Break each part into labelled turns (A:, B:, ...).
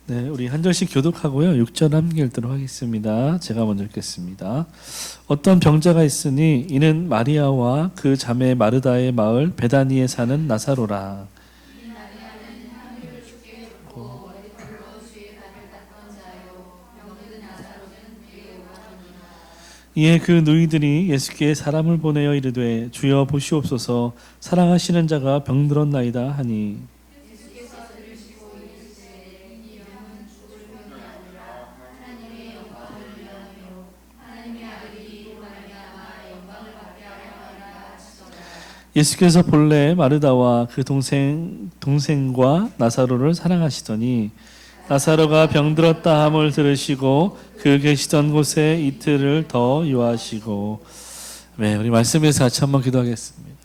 A: 네, 우리 한 절씩 교독하고요. 6절 함께 읽도록 하겠습니다. 제가 먼저 읽겠습니다. 어떤 병자가 있으니 이는 마리아와 그 자매 마르다의 마을 베다니에 사는 나사로라. 이에 그 누이들이 예수께 사람을 보내어 이르되 주여 보시옵소서 사랑하시는 자가 병들었나이다 하니 예수께서 본래 마르다와 그 동생과 나사로를 사랑하시더니 나사로가 병들었다 함을 들으시고 그 계시던 곳에 이틀을 더 유하시고. 네, 우리 말씀에서 같이 한번 기도하겠습니다.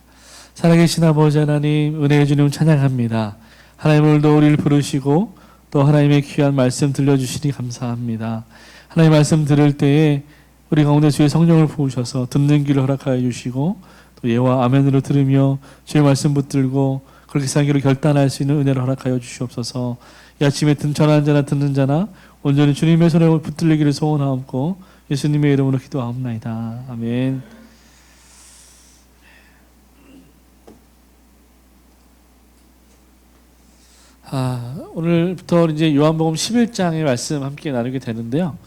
A: 살아계신 아버지 하나님, 은혜의 주님 찬양합니다. 하나님 오늘도 우리를 부르시고 또 하나님의 귀한 말씀 들려주시니 감사합니다. 하나님 말씀 들을 때에 우리 가운데 주의 성령을 부으셔서 듣는 길을 허락하여 주시고 또 예와 아멘으로 들으며 주의 말씀 붙들고 그렇게 살기로 결단할 수 있는 은혜를 허락하여 주시옵소서. 이 아침에 전하는 자나 듣는 자나 온전히 주님의 손에 붙들리기를 소원하옵고 예수님의 이름으로 기도하옵나이다. 아멘. 오늘부터 이제 요한복음 11장의 말씀 함께 나누게 되는데요.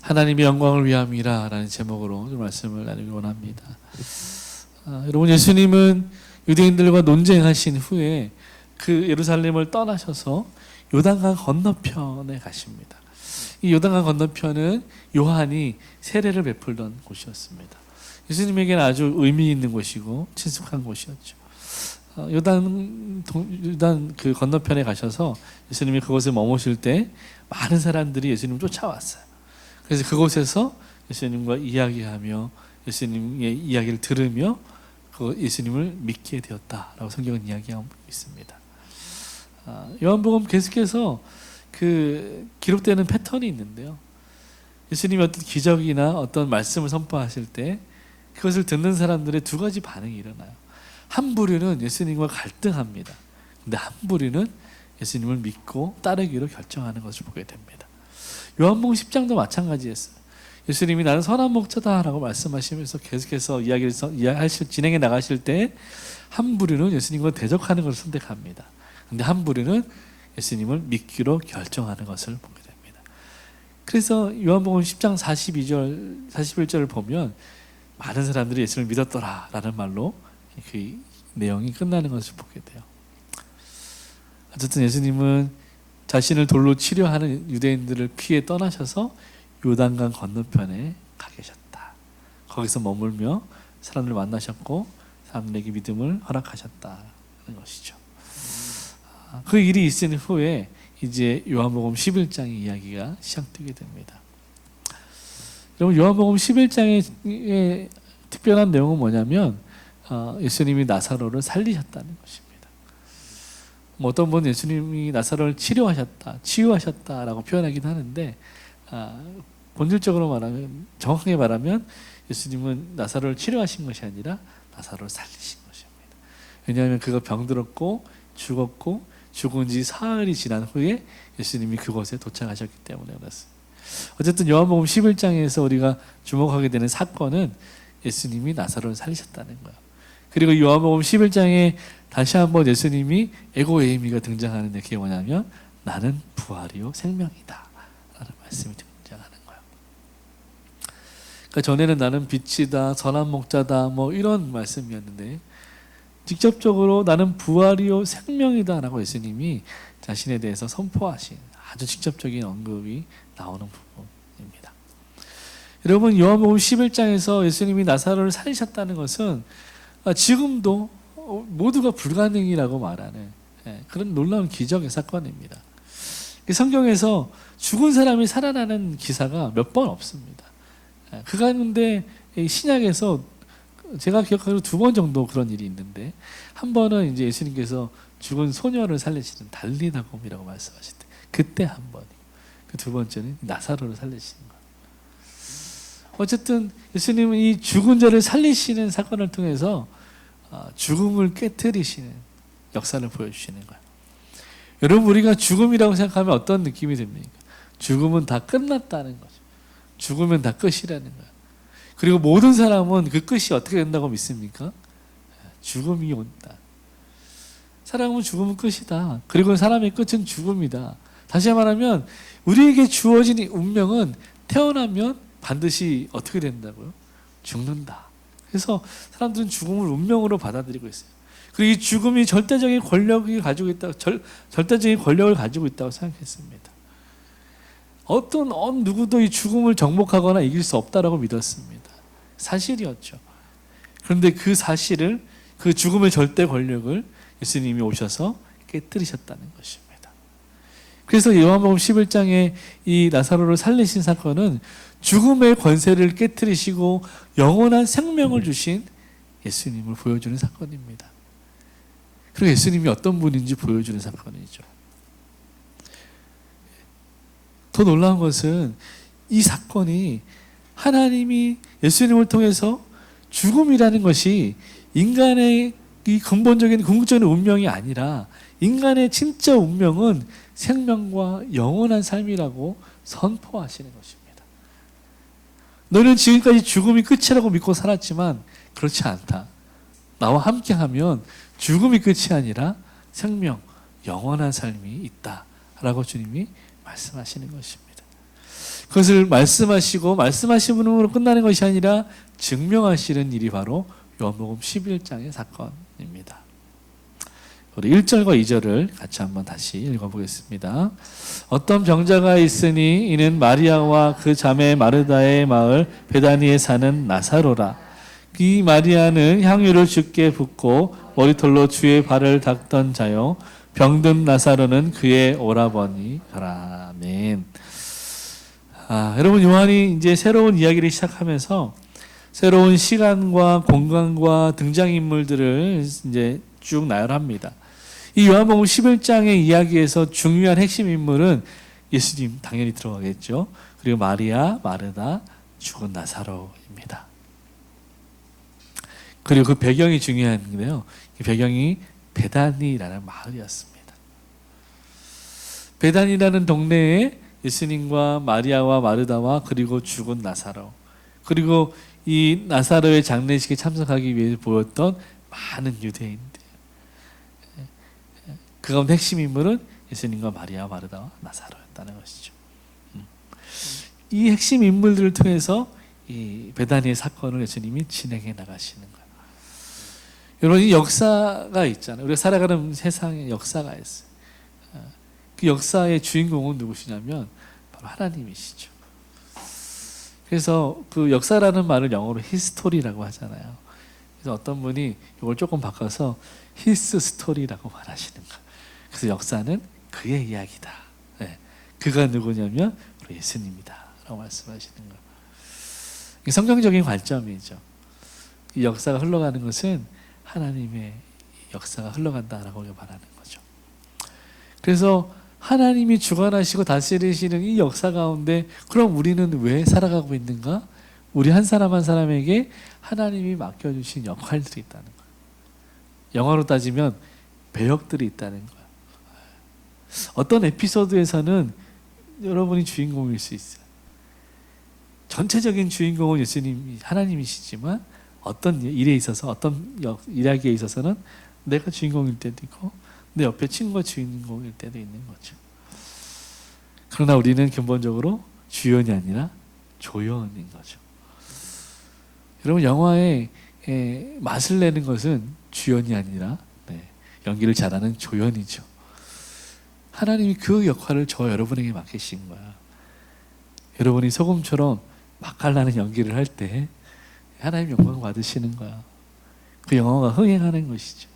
A: 하나님의 영광을 위함이라 라는 제목으로 좀 말씀을 나누기 원합니다. 여러분, 예수님은 유대인들과 논쟁하신 후에 그 예루살렘을 떠나셔서 요단강 건너편에 가십니다. 이 요단강 건너편은 요한이 세례를 베풀던 곳이었습니다. 예수님에게는 아주 의미 있는 곳이고 친숙한 곳이었죠. 요단 그 건너편에 가셔서 예수님이 그곳에 머무실 때 많은 사람들이 예수님을 쫓아왔어요. 그래서 그곳에서 예수님과 이야기하며 예수님의 이야기를 들으며 그 예수님을 믿게 되었다라고 성경은 이야기하고 있습니다. 요한복음 계속해서 그 기록되는 패턴이 있는데요. 예수님이 어떤 기적이나 어떤 말씀을 선포하실 때 그것을 듣는 사람들의 두 가지 반응이 일어나요. 한 부류는 예수님과 갈등합니다. 근데 한 부류는 예수님을 믿고 따르기로 결정하는 것을 보게 됩니다. 요한복음 10장도 마찬가지였어요. 예수님이 나는 선한 목자다라고 말씀하시면서 계속해서 진행해 나가실 때 한 부류는 예수님과 대적하는 것을 선택합니다. 근데 한 부류는 예수님을 믿기로 결정하는 것을 보게 됩니다. 그래서 요한복음 10장 42절, 41절을 보면 많은 사람들이 예수님을 믿었더라 라는 말로 그 내용이 끝나는 것을 보게 돼요. 어쨌든 예수님은 자신을 돌로 치려하는 유대인들을 피해 떠나셔서 요단강 건너편에 가 계셨다. 거기서 머물며 사람들을 만나셨고 사람들에게 믿음을 허락하셨다는 것이죠. 그 일이 있은 후에 이제 요한복음 11장의 이야기가 시작되게 됩니다. 여러분, 요한복음 11장의 특별한 내용은 뭐냐면 예수님이 나사로를 살리셨다는 것입니다. 어떤 분은 예수님이 나사로를 치유하셨다라고 표현하긴 하는데 본질적으로 말하면, 정확하게 말하면 예수님은 나사로를 치료하신 것이 아니라 나사로를 살리신 것입니다. 왜냐하면 그가 병들었고 죽었고 죽은 지 사흘이 지난 후에 예수님이 그곳에 도착하셨기 때문에 그렇습니다. 어쨌든 요한복음 11장에서 우리가 주목하게 되는 사건은 예수님이 나사로를 살리셨다는 거예요. 그리고 요한복음 11장에 다시 한번 예수님이 에고에이미가 등장하는데 그게 뭐냐면 나는 부활이요 생명이다 라는 말씀이 등장하는 거예요. 그러니까 전에는 나는 빛이다, 선한 목자다 뭐 이런 말씀이었는데 직접적으로 나는 부활이요 생명이다 라고 예수님이 자신에 대해서 선포하신 아주 직접적인 언급이 나오는 부분입니다. 여러분, 요한복음 11장에서 예수님이 나사로를 살리셨다는 것은 지금도 모두가 불가능이라고 말하는 그런 놀라운 기적의 사건입니다. 성경에서 죽은 사람이 살아나는 기사가 몇 번 없습니다. 그 가운데 신약에서 제가 기억하기로 2번 정도 그런 일이 있는데, 한 번은 이제 예수님께서 죽은 소녀를 살리시는 달리다곰이라고 말씀하실 때 그때 한 번이고, 그 두 번째는 나사로를 살리시는 거예요. 어쨌든 예수님은 이 죽은 자를 살리시는 사건을 통해서 죽음을 깨뜨리시는 역사를 보여주시는 거예요. 여러분, 우리가 죽음이라고 생각하면 어떤 느낌이 듭니까? 죽음은 다 끝났다는 거죠. 죽으면 다 끝이라는 거예요. 그리고 모든 사람은 그 끝이 어떻게 된다고 믿습니까? 죽음이 온다. 사람은 죽음은 끝이다. 그리고 사람의 끝은 죽음이다. 다시 말하면 우리에게 주어진 운명은 태어나면 반드시 어떻게 된다고요? 죽는다. 그래서 사람들은 죽음을 운명으로 받아들이고 있어요. 그리고 이 죽음이 절대적인 권력을 가지고 있다고, 절대적인 권력을 가지고 있다고 생각했습니다. 어떤 누구도 이 죽음을 정복하거나 이길 수 없다라고 믿었습니다. 사실이었죠. 그런데 그 사실을, 그 죽음의 절대 권력을 예수님이 오셔서 깨뜨리셨다는 것입니다. 그래서 요한복음 11장에 이 나사로를 살리신 사건은 죽음의 권세를 깨뜨리시고 영원한 생명을 주신 예수님을 보여주는 사건입니다. 그리고 예수님이 어떤 분인지 보여주는 사건이죠. 더 놀라운 것은 이 사건이 하나님이 예수님을 통해서 죽음이라는 것이 인간의 이 근본적인 궁극적인 운명이 아니라 인간의 진짜 운명은 생명과 영원한 삶이라고 선포하시는 것입니다. 너는 지금까지 죽음이 끝이라고 믿고 살았지만 그렇지 않다. 나와 함께하면 죽음이 끝이 아니라 생명, 영원한 삶이 있다라고 주님이 말씀하시는 것입니다. 그것을 말씀하시고 말씀하시므로 끝나는 것이 아니라 증명하시는 일이 바로 요한복음 11장의 사건입니다. 우리 1절과 2절을 같이 한번 다시 읽어보겠습니다. 어떤 병자가 있으니 이는 마리아와 그 자매 마르다의 마을 베다니에 사는 나사로라. 이 마리아는 향유를 주께 붓고 머리털로 주의 발을 닦던 자요 병든 나사로는 그의 오라버니라. 아멘. 여러분, 요한이 이제 새로운 이야기를 시작하면서 새로운 시간과 공간과 등장인물들을 이제 쭉 나열합니다. 이 요한복음 11장의 이야기에서 중요한 핵심 인물은 예수님 당연히 들어가겠죠. 그리고 마리아, 마르다, 죽은 나사로입니다. 그리고 그 배경이 중요한데요. 이 배경이 베다니라는 마을이었습니다. 베다니라는 동네에 예수님과 마리아와 마르다와 그리고 죽은 나사로, 그리고 이 나사로의 장례식에 참석하기 위해 모였던 많은 유대인들, 그 가운데 핵심 인물은 예수님과 마리아, 마르다와 나사로였다는 것이죠. 이 핵심 인물들을 통해서 이 베다니의 사건을 예수님이 진행해 나가시는 거예요. 여러분, 이 역사가 있잖아요. 우리가 살아가는 세상에 역사가 있어요. 그 역사의 주인공은 누구시냐면 바로 하나님이시죠. 그래서 그 역사라는 말을 영어로 히스토리라고 하잖아요. 그래서 어떤 분이 이걸 조금 바꿔서 히스 스토리라고 말하시는 거예요. 그래서 역사는 그의 이야기다. 네. 그가 누구냐면 바로 예수님이다 라고 말씀하시는 거예요. 이게 성경적인 관점이죠. 이 역사가 흘러가는 것은 하나님의 역사가 흘러간다라고 말하는 거죠. 그래서 하나님이 주관하시고 다스리시는 이 역사 가운데 그럼 우리는 왜 살아가고 있는가? 우리 한 사람 한 사람에게 하나님이 맡겨주신 역할들이 있다는 거예요. 영어로 따지면 배역들이 있다는 거예요. 어떤 에피소드에서는 여러분이 주인공일 수 있어요. 전체적인 주인공은 예수님, 하나님이시지만 어떤 일에 있어서, 어떤 이야기에 있어서는 내가 주인공일 때도 있고 내 옆에 친구가 주인공일 때도 있는 거죠. 그러나 우리는 근본적으로 주연이 아니라 조연인 거죠. 여러분, 영화에 맛을 내는 것은 주연이 아니라 연기를 잘하는 조연이죠. 하나님이 그 역할을 여러분에게 맡기신 거야. 여러분이 소금처럼 맛깔나는 연기를 할 때 하나님 영광 받으시는 거야. 그 영화가 흥행하는 것이죠.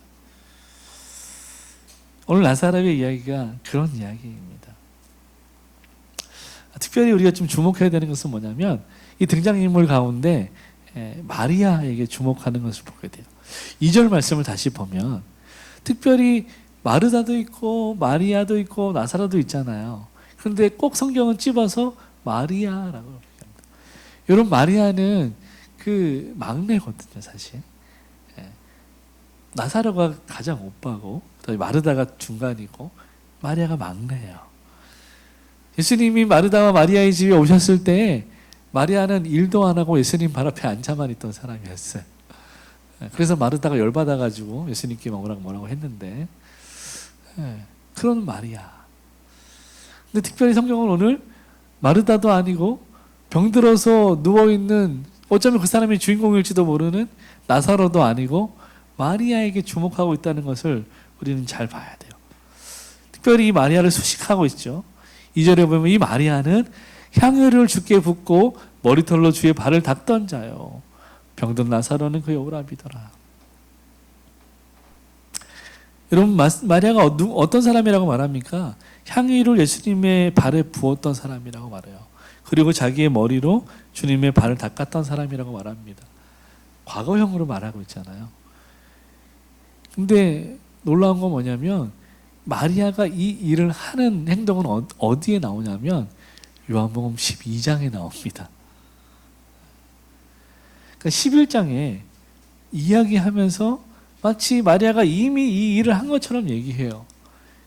A: 오늘 나사로의 이야기가 그런 이야기입니다. 특별히 우리가 좀 주목해야 되는 것은 뭐냐면 이 등장인물 가운데 마리아에게 주목하는 것을 보게 돼요. 2절 말씀을 다시 보면 특별히 마르다도 있고 마리아도 있고 나사로도 있잖아요. 그런데 꼭 성경은 찝어서 마리아라고 얘기합니다. 여러분, 마리아는 그 막내거든요, 사실. 나사로가 가장 오빠고 마르다가 중간이고 마리아가 막내예요. 예수님이 마르다와 마리아의 집에 오셨을 때 마리아는 일도 안 하고 예수님 발 앞에 앉아만 있던 사람이었어요. 그래서 마르다가 열받아가지고 예수님께 뭐라고 했는데, 그런 마리아. 근데 특별히 성경은 오늘 마르다도 아니고 병들어서 누워있는, 어쩌면 그 사람이 주인공일지도 모르는 나사로도 아니고 마리아에게 주목하고 있다는 것을 우리는 잘 봐야 돼요. 특별히 이 마리아를 수식하고 있죠. 2절에 보면 이 마리아는 향유를 주께 붓고 머리털로 주의 발을 닦던 자요. 병든 나사로는 그의 오라비더라. 여러분, 마리아가 어떤 사람이라고 말합니까? 향유를 예수님의 발에 부었던 사람이라고 말해요. 그리고 자기의 머리로 주님의 발을 닦았던 사람이라고 말합니다. 과거형으로 말하고 있잖아요. 근데 놀라운 건 뭐냐면 마리아가 이 일을 하는 행동은 어디에 나오냐면 요한복음 12장에 나옵니다. 그러니까 11장에 이야기하면서 마치 마리아가 이미 이 일을 한 것처럼 얘기해요.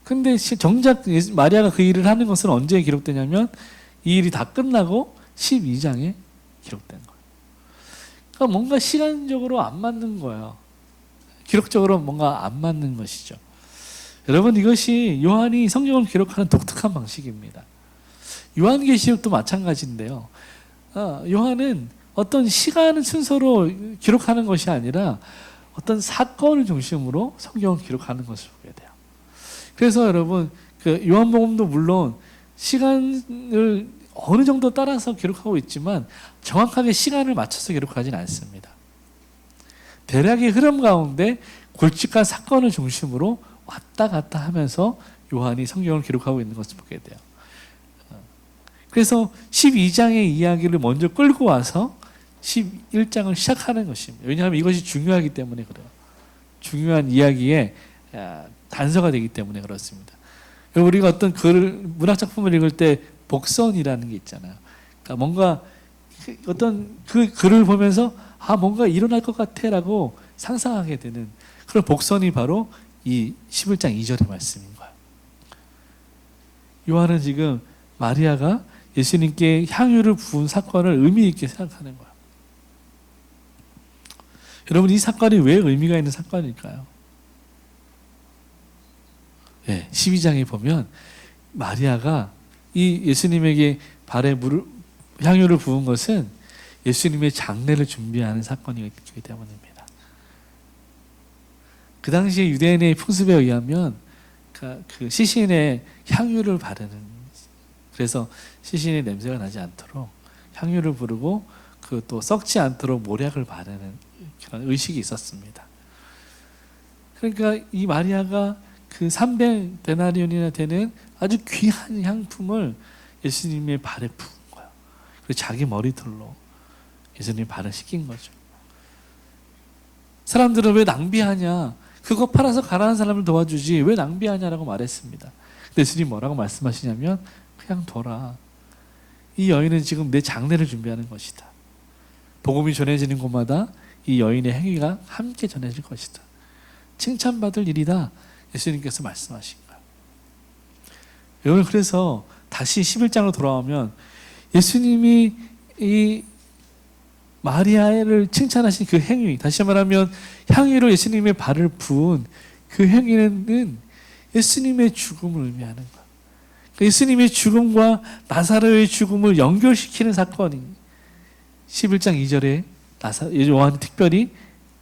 A: 근데 정작 마리아가 그 일을 하는 것은 언제 기록되냐면 이 일이 다 끝나고 12장에 기록된 거예요. 그러니까 뭔가 시간적으로 안 맞는 거예요. 기록적으로 뭔가 안 맞는 것이죠. 여러분, 이것이 요한이 성경을 기록하는 독특한 방식입니다. 요한계시록도 마찬가지인데요. 요한은 어떤 시간 순서로 기록하는 것이 아니라 어떤 사건을 중심으로 성경을 기록하는 것을 보게 돼요. 그래서 여러분, 그 요한복음도 물론 시간을 어느 정도 따라서 기록하고 있지만 정확하게 시간을 맞춰서 기록하지는 않습니다. 대략의 흐름 가운데 굵직한 사건을 중심으로 왔다 갔다 하면서 요한이 성경을 기록하고 있는 것을 보게 돼요. 그래서 12장의 이야기를 먼저 끌고 와서 11장을 시작하는 것입니다. 왜냐하면 이것이 중요하기 때문에 그래요. 중요한 이야기의 단서가 되기 때문에 그렇습니다. 우리가 어떤 문학작품을 읽을 때 복선이라는 게 있잖아요. 그러니까 뭔가 어떤 그 글을 보면서 뭔가 일어날 것 같아 라고 상상하게 되는 그런 복선이 바로 이 11장 2절의 말씀인 거예요. 요한은 지금 마리아가 예수님께 향유를 부은 사건을 의미 있게 생각하는 거예요. 여러분, 이 사건이 왜 의미가 있는 사건일까요? 12장에 보면 마리아가 이 예수님에게 발에 향유를 부은 것은 예수님의 장례를 준비하는 사건이기 때문입니다. 그 당시에 유대인의 풍습에 의하면 그 시신에 향유를 바르는, 그래서 시신의 냄새가 나지 않도록 향유를 부르고 그 또 썩지 않도록 모략을 바르는 그런 의식이 있었습니다. 그러니까 이 마리아가 그 300데나리온이나 되는 아주 귀한 향품을 예수님의 발에 부은 거예요. 그리고 자기 머리털로 예수님의 발을 씻긴 거죠. 사람들은 왜 낭비하냐? 그거 팔아서 가난한 사람을 도와주지 왜 낭비하냐라고 말했습니다. 근데 예수님이 뭐라고 말씀하시냐면 그냥 둬라. 이 여인은 지금 내 장례를 준비하는 것이다. 복음이 전해지는 곳마다 이 여인의 행위가 함께 전해질 것이다. 칭찬받을 일이다. 예수님께서 말씀하신 거예요. 여러분, 그래서 다시 11장으로 돌아오면 예수님이 이 마리아를 칭찬하신 그 행위, 다시 말하면 향유로 예수님의 발을 부은 그 행위는 예수님의 죽음을 의미하는 거예요. 예수님의 죽음과 나사로의 죽음을 연결시키는 사건이 11장 2절에 요한이 특별히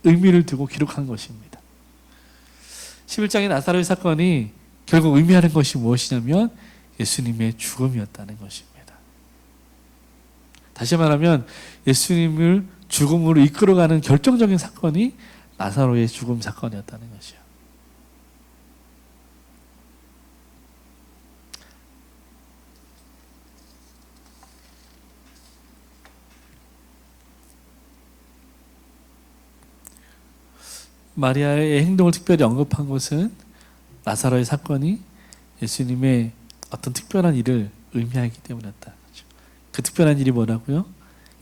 A: 의미를 두고 기록한 것입니다. 11장의 나사로의 사건이 결국 의미하는 것이 무엇이냐면 예수님의 죽음이었다는 것입니다. 다시 말하면 예수님을 죽음으로 이끌어가는 결정적인 사건이 나사로의 죽음 사건이었다는 것이요. 마리아의 행동을 특별히 언급한 것은 나사로의 사건이 예수님의 어떤 특별한 일을 의미하기 때문이었다는 거죠. 그 특별한 일이 뭐라고요?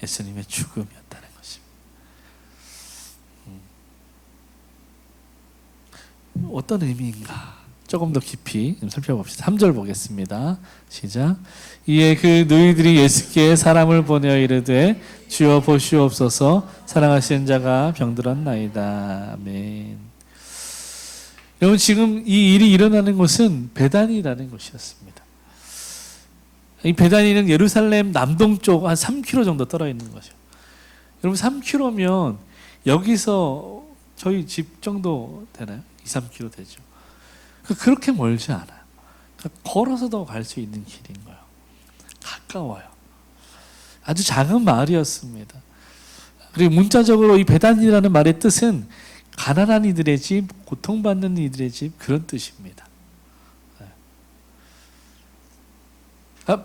A: 예수님의 죽음이었다는 것입니다. 어떤 의미인가? 조금 더 깊이 좀 살펴봅시다. 3절 보겠습니다. 시작. 이에 그 너희들이 예수께 사람을 보내어 이르되 주여 보시옵소서 사랑하시는 자가 병들었나이다. 아멘. 여러분 지금 이 일이 일어나는 곳은 베다니라는 곳이었습니다. 이 베다니는 예루살렘 남동쪽 한 3km 정도 떨어 있는 거죠. 여러분 3km면 여기서 저희 집 정도 되나요? 2, 3km 되죠. 그렇게 멀지 않아요. 걸어서도 갈 수 있는 길인 거예요. 가까워요. 아주 작은 마을이었습니다. 그리고 문자적으로 이 베단이라는 말의 뜻은 가난한 이들의 집, 고통받는 이들의 집 그런 뜻입니다.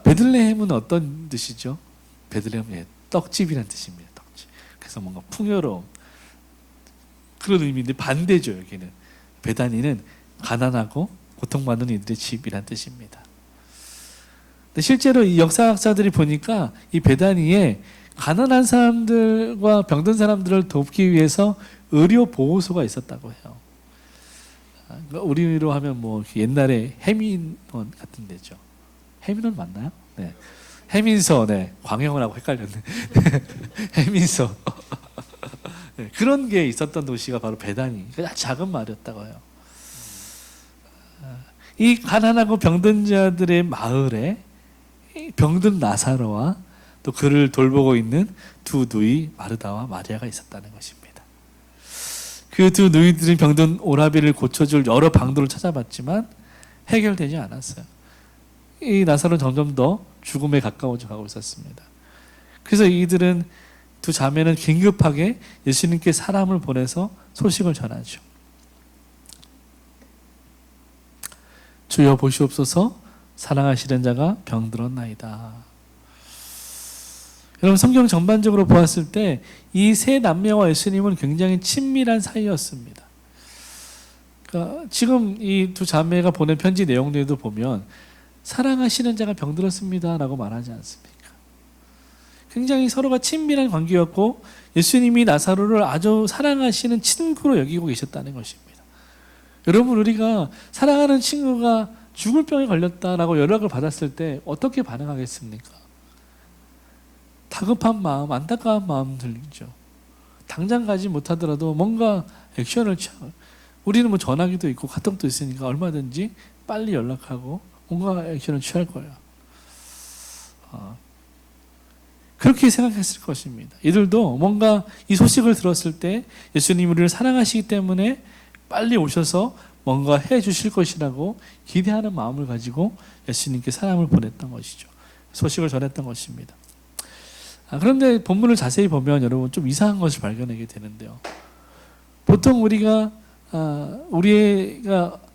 A: 베들레헴은 어떤 뜻이죠? 베들레헴은 떡집이라는 뜻입니다. 떡집. 그래서 뭔가 풍요로움 그런 의미인데 반대죠. 여기는 베다니는 가난하고 고통받는 이들의 집이란 뜻입니다. 근데 실제로 이 역사학자들이 보니까 이 베다니에 가난한 사람들과 병든 사람들을 돕기 위해서 의료 보호소가 있었다고 해요. 우리로 하면 뭐 옛날에 해민원 같은 데죠. 해민원 맞나요? 네. 해민서, 네. 광영원하고 헷갈렸네. 해민서. 네. 그런 게 있었던 도시가 바로 베다니. 작은 마을이었다고 해요. 이 가난하고 병든 자들의 마을에 병든 나사로와 또 그를 돌보고 있는 두 누이 마르다와 마리아가 있었다는 것입니다. 그 두 누이들은 병든 오라비를 고쳐줄 여러 방도를 찾아봤지만 해결되지 않았어요. 이 나사로는 점점 더 죽음에 가까워져 가고 있었습니다. 그래서 이들은 두 자매는 긴급하게 예수님께 사람을 보내서 소식을 전하죠. 주여 보시옵소서 사랑하시는 자가 병들었나이다. 여러분 성경 전반적으로 보았을 때 이 세 남매와 예수님은 굉장히 친밀한 사이였습니다. 그러니까 지금 이 두 자매가 보낸 편지 내용들도 보면 사랑하시는 자가 병들었습니다 라고 말하지 않습니까? 굉장히 서로가 친밀한 관계였고 예수님이 나사로를 아주 사랑하시는 친구로 여기고 계셨다는 것입니다. 여러분 우리가 사랑하는 친구가 죽을 병에 걸렸다라고 연락을 받았을 때 어떻게 반응하겠습니까? 다급한 마음, 안타까운 마음 들죠. 당장 가지 못하더라도 뭔가 액션을 취하고 우리는 뭐 전화기도 있고 카톡도 있으니까 얼마든지 빨리 연락하고 뭔가 액션을 취할 거예요. 그렇게 생각했을 것입니다. 이들도 뭔가 이 소식을 들었을 때 예수님이 우리를 사랑하시기 때문에 빨리 오셔서 뭔가 해 주실 것이라고 기대하는 마음을 가지고 예수님께 사람을 보냈던 것이죠. 소식을 전했던 것입니다. 그런데 본문을 자세히 보면 여러분 좀 이상한 것을 발견하게 되는데요. 보통 우리가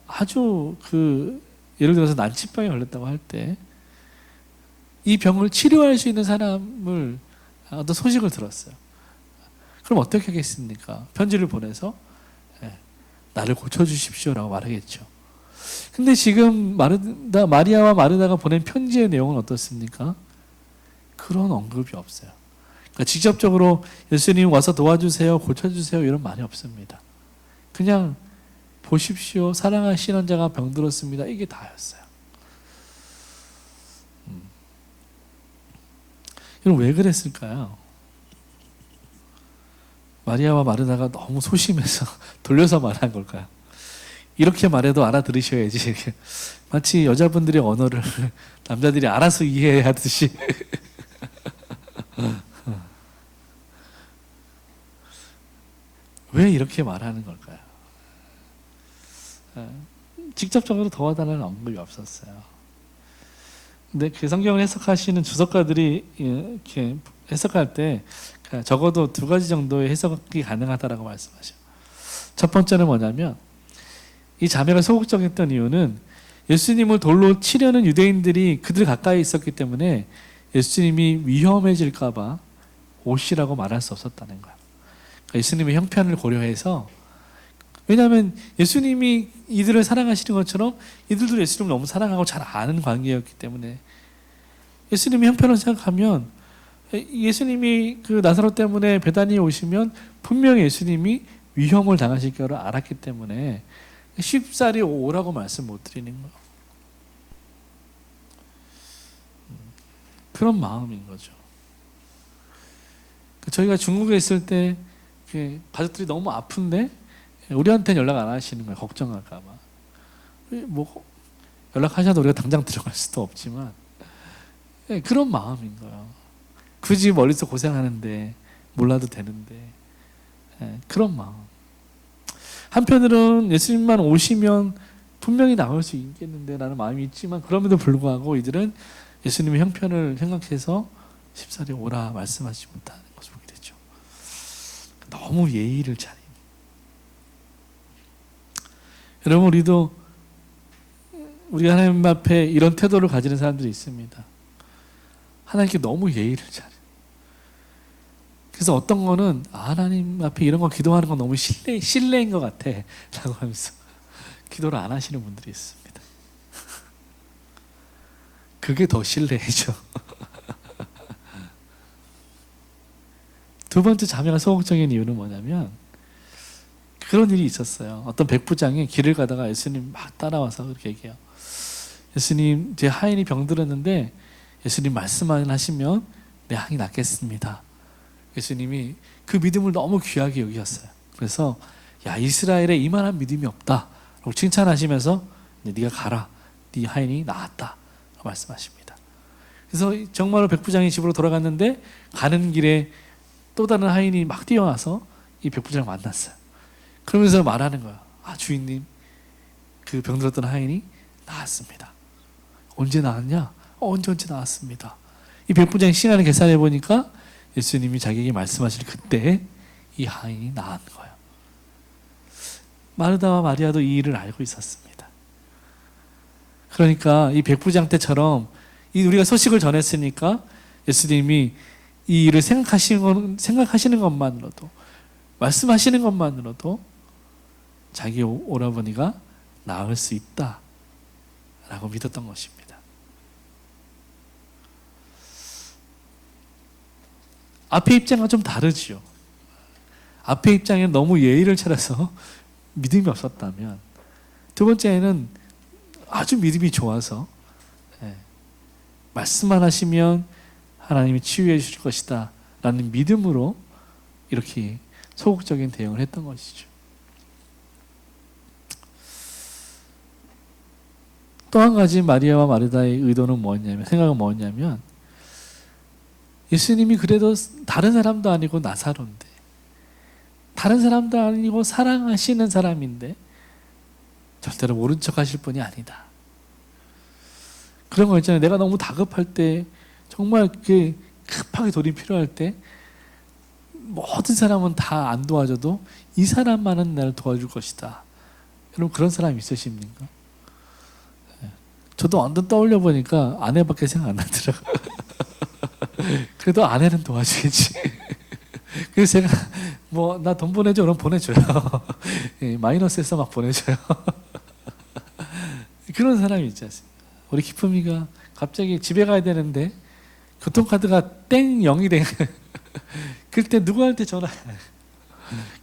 A: 아주 예를 들어서 난치병에 걸렸다고 할 때 이 병을 치료할 수 있는 사람을 어떤 소식을 들었어요. 그럼 어떻게 하겠습니까? 편지를 보내서 나를 고쳐주십시오라고 말하겠죠. 근데 지금 마리아와 마르다가 보낸 편지의 내용은 어떻습니까? 그런 언급이 없어요. 그러니까 직접적으로 예수님 와서 도와주세요, 고쳐주세요 이런 말이 없습니다. 그냥 보십시오, 사랑하시는 자가 병들었습니다. 이게 다였어요. 그럼 왜 그랬을까요? 마리아와 마르다가 너무 소심해서 돌려서 말한 걸까요? 이렇게 말해도 알아들으셔야지. 마치 여자분들의 언어를 남자들이 알아서 이해하듯이. 왜 이렇게 말하는 걸까요? 직접적으로 도와달라는 언급이 없었어요. 근데 그 성경을 해석하시는 주석가들이 이렇게 해석할 때 적어도 두 가지 정도의 해석이 가능하다라고 말씀하셔요. 첫 번째는 뭐냐면 이 자매가 소극적이었던 이유는 예수님을 돌로 치려는 유대인들이 그들 가까이 있었기 때문에 예수님이 위험해질까 봐 오시라고 말할 수 없었다는 거예요. 그러니까 예수님의 형편을 고려해서, 왜냐하면 예수님이 이들을 사랑하시는 것처럼 이들도 예수님을 너무 사랑하고 잘 아는 관계였기 때문에 예수님의 형편을 생각하면 예수님이 그 나사로 때문에 베다니에 오시면 분명히 예수님이 위험을 당하실 거를 알았기 때문에 쉽사리 오라고 말씀 못 드리는 거예요. 그런 마음인 거죠. 저희가 중국에 있을 때 가족들이 너무 아픈데 우리한테는 연락 안 하시는 거예요. 걱정할까 봐. 뭐 연락하셔도 우리가 당장 들어갈 수도 없지만 그런 마음인 거예요. 굳이 멀리서 고생하는데 몰라도 되는데 그런 마음. 한편으로는 예수님만 오시면 분명히 나올 수 있겠는데 라는 마음이 있지만 그럼에도 불구하고 이들은 예수님의 형편을 생각해서 쉽사리 오라 말씀하지 못하는 것을 보게 되죠. 너무 예의를 차린. 여러분, 우리도 우리가 하나님 앞에 이런 태도를 가지는 사람들이 있습니다. 하나님께 너무 예의를 차려. 그래서 어떤 거는 하나님 앞에 이런 거 기도하는 건 너무 실례인 것 같아 라고 하면서 기도를 안 하시는 분들이 있습니다. 그게 더 실례죠. 두 번째 자매가 소극적인 이유는 뭐냐면 그런 일이 있었어요. 어떤 백부장이 길을 가다가 예수님 막 따라와서 그렇게 얘기해요. 예수님, 제 하인이 병들었는데 예수님 말씀만 하시면 내 항이 낫겠습니다. 예수님이 그 믿음을 너무 귀하게 여기셨어요. 그래서 야, 이스라엘에 이만한 믿음이 없다 라고 칭찬하시면서 네가 가라, 네 하인이 나았다 라고 말씀하십니다. 그래서 정말로 백부장이 집으로 돌아갔는데 가는 길에 또 다른 하인이 막 뛰어와서 이 백부장을 만났어요. 그러면서 말하는 거야. 주인님, 그 병들었던 하인이 나았습니다. 언제 나았냐? 언제 나았습니다. 이 백부장이 시간을 계산해 보니까 예수님이 자기에게 말씀하실 그때 이 하인이 나은 거예요. 마르다와 마리아도 이 일을 알고 있었습니다. 그러니까 이 백부장 때처럼 우리가 소식을 전했으니까 예수님이 이 일을 생각하시는 것만으로도, 말씀하시는 것만으로도 자기 오라버니가 나을 수 있다라고 믿었던 것입니다. 앞의 입장과 좀 다르지요. 앞의 입장에 너무 예의를 차려서 믿음이 없었다면, 두 번째는 아주 믿음이 좋아서 말씀만 하시면 하나님이 치유해 주실 것이다 라는 믿음으로 이렇게 소극적인 대응을 했던 것이죠. 또 한 가지 마리아와 마르다의 의도는 뭐였냐면, 생각은 뭐였냐면, 예수님이 그래도 다른 사람도 아니고 나사로인데, 다른 사람도 아니고 사랑하시는 사람인데 절대로 모른 척 하실 분이 아니다. 그런 거 있잖아요. 내가 너무 다급할 때, 정말 급하게 돌이 필요할 때 모든 사람은 다 안 도와줘도 이 사람만은 나를 도와줄 것이다. 여러분, 그런 사람 있으십니까? 저도 언뜻 떠올려 보니까 아내밖에 생각 안 나더라고요. 그래도 아내는 도와주겠지. 그래서 제가 나 돈 보내줘, 그럼 보내줘요. 마이너스에서 막 보내줘요. 그런 사람이 있지 않습니까? 우리 기쁨이가 갑자기 집에 가야 되는데 교통카드가 땡 0이 된 그때 누구한테 전화?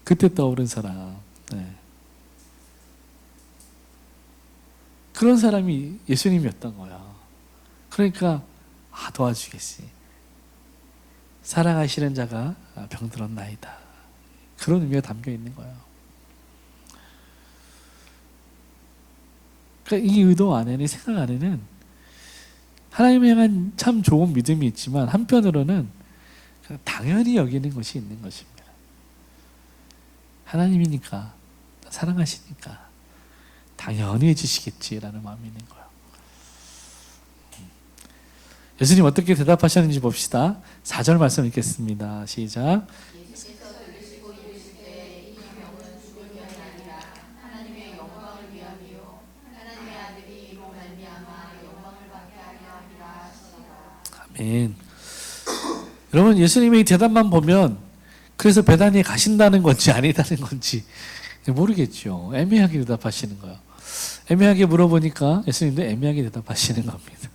A: 그때 떠오른 사람. 그런 사람이 예수님이었던 거야. 그러니까 도와주겠지. 사랑하시는 자가 병들었나이다. 그런 의미가 담겨 있는 거예요. 그러니까 이 의도 안에는, 이 생각 안에는 하나님에 향한 참 좋은 믿음이 있지만 한편으로는 당연히 여기는 것이 있는 것입니다. 하나님이니까, 사랑하시니까 당연히 해주시겠지라는 마음이 있는 거예요. 예수님 어떻게 대답하셨는지 봅시다. 4절 말씀 읽겠습니다. 시작. 아멘. 여러분, 예수님의 대답만 보면 그래서 베다니에 가신다는 건지 아니다는 건지 모르겠죠. 애매하게 대답하시는 거예요. 애매하게 물어보니까 예수님도 애매하게 대답하시는 겁니다.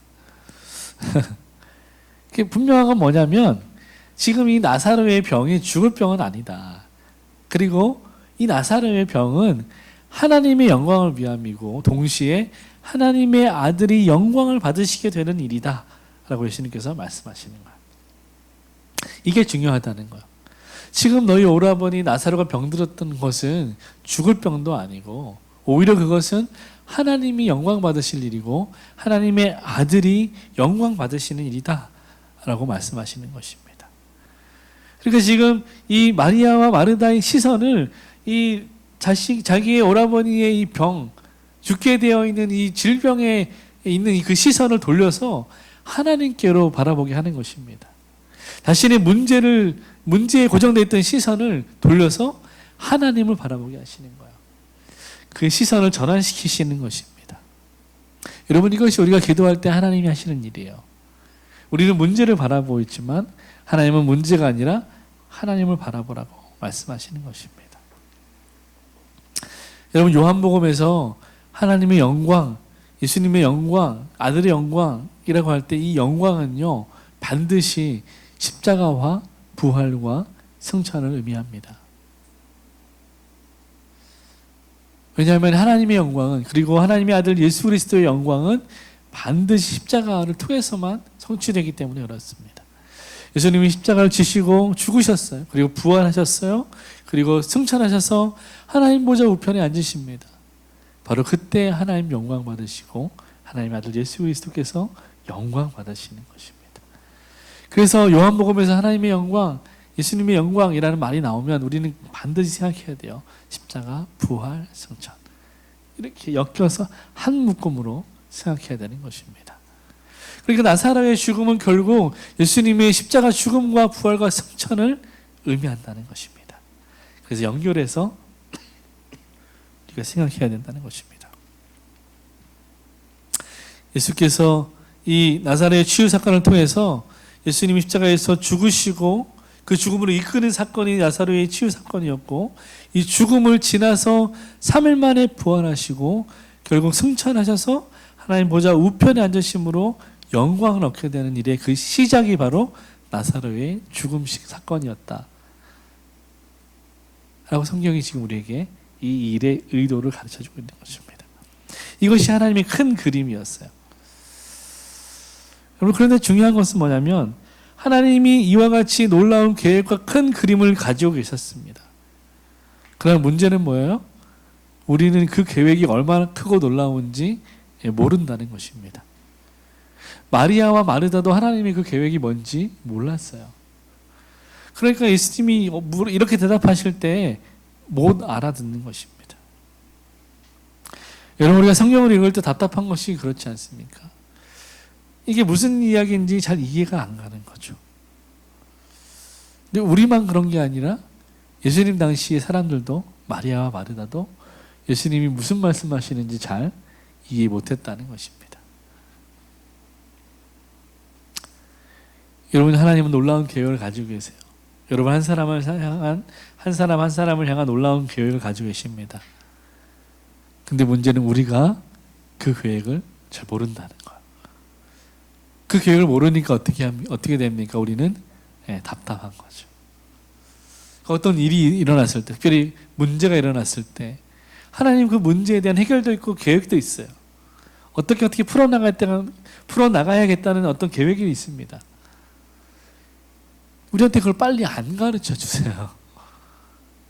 A: 분명한 건 뭐냐면 지금 이 나사로의 병이 죽을 병은 아니다. 그리고 이 나사로의 병은 하나님의 영광을 위함이고 동시에 하나님의 아들이 영광을 받으시게 되는 일이다 라고 예수님께서 말씀하시는 거예요. 이게 중요하다는 거예요. 지금 너희 오라버니 나사로가 병들었던 것은 죽을 병도 아니고 오히려 그것은 하나님이 영광 받으실 일이고 하나님의 아들이 영광 받으시는 일이다 라고 말씀하시는 것입니다. 그러니까 지금 이 마리아와 마르다의 시선을 이 자기의 오라버니의 이 병, 죽게 되어 있는 이 질병에 있는 그 시선을 돌려서 하나님께로 바라보게 하는 것입니다. 자신의 문제에 고정되어 있던 시선을 돌려서 하나님을 바라보게 하시는 거예요. 그 시선을 전환시키시는 것입니다. 여러분, 이것이 우리가 기도할 때 하나님이 하시는 일이에요. 우리는 문제를 바라보고 있지만 하나님은 문제가 아니라 하나님을 바라보라고 말씀하시는 것입니다. 여러분, 요한복음에서 하나님의 영광, 예수님의 영광, 아들의 영광이라고 할 때 이 영광은요 반드시 십자가와 부활과 승천을 의미합니다. 왜냐하면 하나님의 영광은, 그리고 하나님의 아들 예수 그리스도의 영광은 반드시 십자가를 통해서만 성취되기 때문에 그렇습니다. 예수님이 십자가를 지시고 죽으셨어요. 그리고 부활하셨어요. 그리고 승천하셔서 하나님 보좌 우편에 앉으십니다. 바로 그때 하나님 영광 받으시고 하나님 아들 예수 그리스도께서 영광 받으시는 것입니다. 그래서 요한복음에서 하나님의 영광, 예수님의 영광이라는 말이 나오면 우리는 반드시 생각해야 돼요. 십자가, 부활, 승천. 이렇게 엮여서 한 묶음으로 생각해야 되는 것입니다. 그러니까 나사로의 죽음은 결국 예수님의 십자가 죽음과 부활과 승천을 의미한다는 것입니다. 그래서 연결해서 우리가 생각해야 된다는 것입니다. 예수께서 이 나사로의 치유 사건을 통해서 예수님이 십자가에서 죽으시고 그 죽음으로 이끄는 사건이 나사로의 치유 사건이었고, 이 죽음을 지나서 3일 만에 부활하시고 결국 승천하셔서 하나님 보좌 우편에 앉으심으로 영광을 얻게 되는 일의 그 시작이 바로 나사로의 죽음식 사건이었다 라고 성경이 지금 우리에게 이 일의 의도를 가르쳐주고 있는 것입니다. 이것이 하나님의 큰 그림이었어요. 여러분, 그런데 중요한 것은 뭐냐면 하나님이 이와 같이 놀라운 계획과 큰 그림을 가지고 계셨습니다. 그러나 문제는 뭐예요? 우리는 그 계획이 얼마나 크고 놀라운지 모른다는 것입니다. 마리아와 마르다도 하나님의 그 계획이 뭔지 몰랐어요. 그러니까 예수님이 이렇게 대답하실 때 못 알아듣는 것입니다. 여러분, 우리가 성경을 읽을 때 답답한 것이 그렇지 않습니까? 이게 무슨 이야기인지 잘 이해가 안 가는 거죠. 근데 우리만 그런 게 아니라 예수님 당시의 사람들도, 마리아와 마르다도 예수님이 무슨 말씀하시는지 잘 이해 못했다는 것입니다. 여러분, 하나님은 놀라운 계획을 가지고 계세요. 여러분, 한 사람을 향한 놀라운 계획을 가지고 계십니다. 근데 문제는 우리가 그 계획을 잘 모른다는 거예요. 그 계획을 모르니까 어떻게 됩니까? 우리는 답답한 거죠. 어떤 일이 일어났을 때, 특별히 문제가 일어났을 때 하나님 그 문제에 대한 해결도 있고 계획도 있어요. 어떻게 풀어나가야겠다는 어떤 계획이 있습니다. 우리한테 그걸 빨리 안 가르쳐 주세요.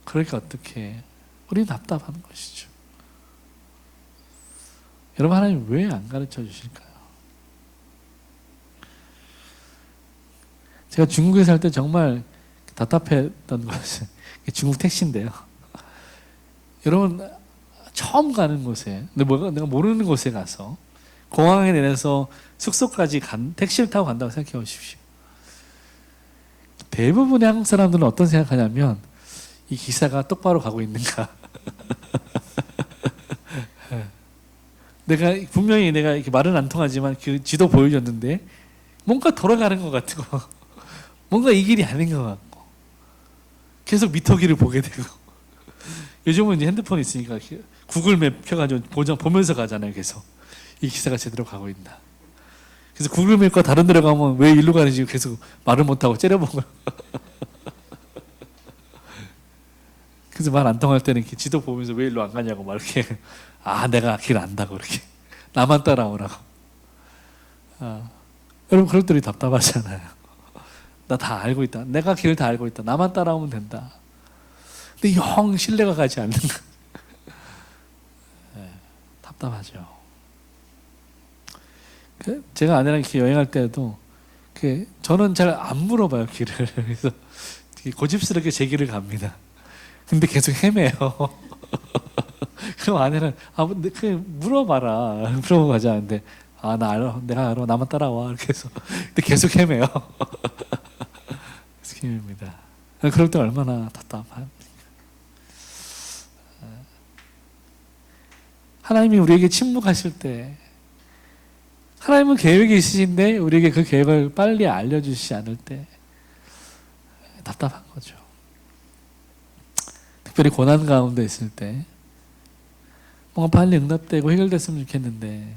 A: 그러니까 어떻게 우리는 답답한 것이죠. 여러분, 하나님 왜 안 가르쳐 주실까요? 제가 중국에 살 때 정말 답답했던 것은 중국 택시인데요. 여러분, 처음 가는 곳에, 내가 모르는 곳에 가서 공항에 내려서 숙소까지 택시를 타고 간다고 생각해 보십시오. 대부분의 한국 사람들은 어떤 생각하냐면 이 기사가 똑바로 가고 있는가. 분명히 내가 이렇게 말은 안 통하지만 그 지도 보여줬는데 뭔가 돌아가는 것 같고 뭔가 이 길이 아닌 것 같고 계속 미터기를 보게 되고, 요즘은 이제 핸드폰이 있으니까 구글맵 켜가지고 보면서 가잖아요. 계속 이 기사가 제대로 가고 있나. 그래서 구글맵과 다른 데로 가면 왜 일로 가는지 계속 말을 못하고 째려보고 그래서 말 안 통할 때는 이렇게 지도 보면서 왜 일로 안 가냐고 막 이렇게 내가 길 안다고 이렇게 나만 따라오라고. 여러분 그럴 때는 답답하잖아요. 나 다 알고 있다. 내가 길 다 알고 있다. 나만 따라오면 된다. 근데 영 신뢰가 가지 않는 거. 답답하죠. 제가 아내랑 이렇게 여행할 때도 저는 잘 안 물어봐요 길을. 그래서 고집스럽게 제 길을 갑니다. 근데 계속 헤매요. 그럼 아내는 그냥 물어봐라. 물어보고 가자. 근데 나 알아. 내가 알아. 나만 따라와. 이렇게 해서 근데 계속 헤매요. 계속 헤맵니다. 그럴 때 얼마나 답답합니까? 하나님이 우리에게 침묵하실 때 하나님은 계획이 있으신데 우리에게 그 계획을 빨리 알려주시지 않을 때 답답한 거죠. 특별히 고난 가운데 있을 때 뭔가 빨리 응답되고 해결됐으면 좋겠는데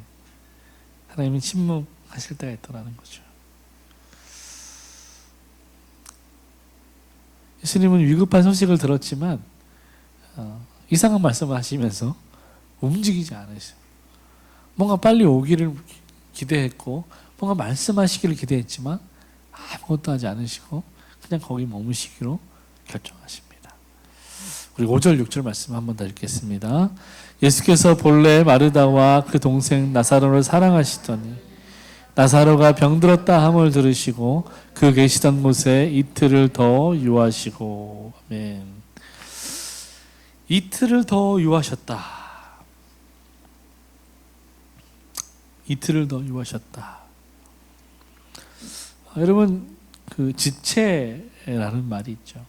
A: 하나님은 침묵하실 때가 있더라는 거죠. 예수님은 위급한 소식을 들었지만 이상한 말씀을 하시면서 움직이지 않으셔요. 뭔가 빨리 오기를 기대했고 뭔가 말씀하시기를 기대했지만 아무것도 하지 않으시고 그냥 거기 머무시기로 결정하십니다. 우리 5절 6절 말씀 한번 더 읽겠습니다. 예수께서 본래 마르다와 그 동생 나사로를 사랑하시더니 나사로가 병들었다 함을 들으시고 그 계시던 곳에 이틀을 더 유하시고. 아멘. 이틀을 더 유하셨다. 이틀을 더 유하셨다. 여러분 그 지체라는 말이 있죠.